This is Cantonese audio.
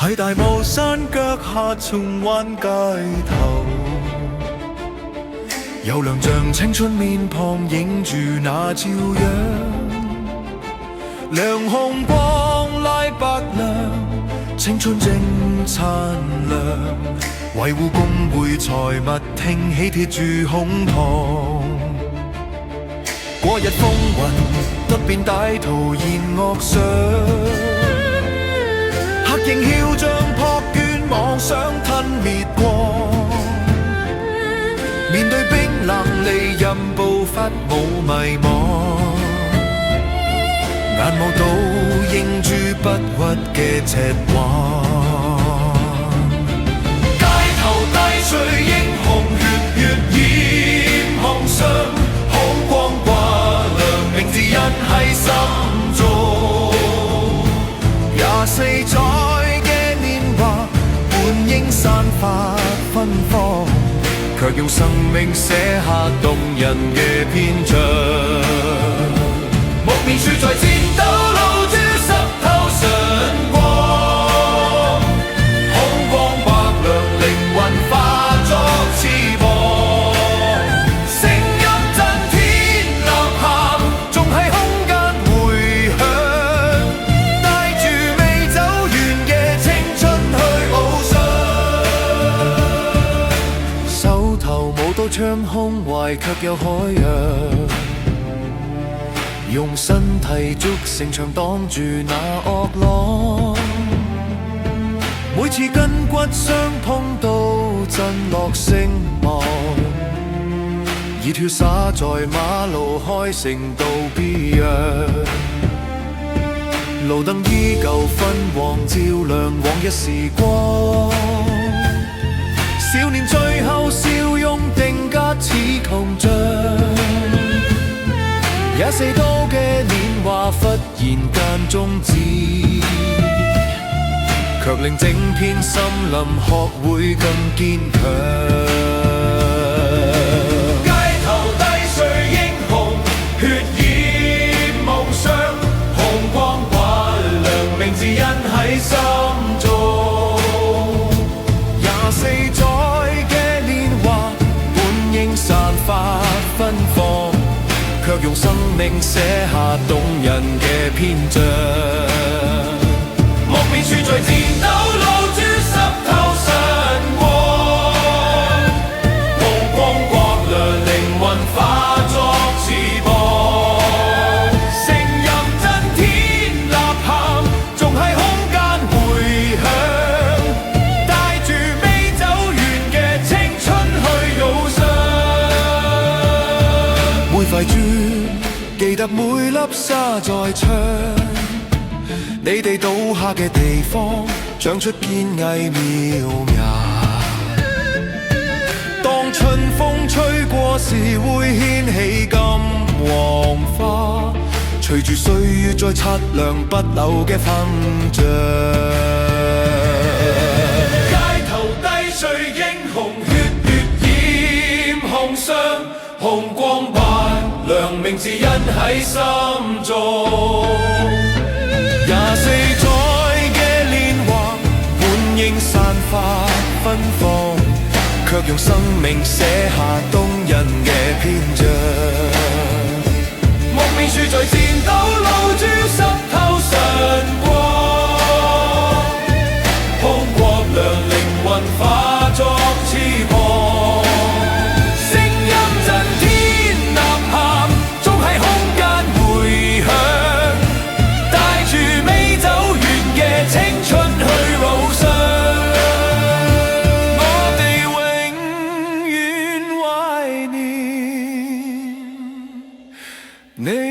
喺大帽山腳下重灣街頭，有兩張青春面龐映住那朝陽，亮紅光拉白亮，青春正燦亮，維護公會財物挺起貼住胸膛。過日風雲突變歹徒現惡相，黑影囂張撲捲妄想吞滅光，面對冰冷利刃步伐冇迷惘，眼望到英珠不屈嘅赤畫，街頭帶醉英雄血染紅裳，紅光掛亮，名字印喺心中。24載嘅年華，本應散發芬芳，卻用生命寫下動人嘅篇章。木棉樹在戰鬥露珠濕透晨光，紅光白亮，靈魂化作翅膀，聲音震天吶喊，仲喺空間迴響，帶住未走完嘅青春去翱翔。手頭冇刀槍，胸懷卻有海洋，用身體築城牆擋住那惡浪，每次筋骨相碰都震落聲望，熱血灑在馬路開成道別樣，路燈依舊昏黃照亮往日時光，少年最後笑容定格似銅像，24刀嘅年華忽然間終止，卻令整片森林學會更堅強。街頭低垂英雄血染夢想，紅光掛亮，名字印喺心中。24載嘅年華，本應散發芬芳，卻用生命寫下動人嘅篇章。木棉樹在戰鬥露珠濕透晨光，紅光刮亮，靈魂化作翅膀，聲音震天吶喊，仲喺空間迴響，帶住未走完嘅青春去翱翔。每塊磚記得每粒沙在唱，你哋倒下嘅地方長出堅毅苗芽，當春風吹過時會掀起金黃花，隨住歲月再擦亮不朽嘅勳章。街頭低垂英雄血染紅裳，紅光白亮，名字印喺心中。24載嘅年華，本應散發芬芳，卻用生命寫下動人嘅篇章。木棉樹在戰鬥露珠濕透晨光，紅光亮，靈魂化作翅膀，聲音震天吶喊，仲喺空間迴響，帶住未走完嘅青春去翱翔。我哋永遠懷念你。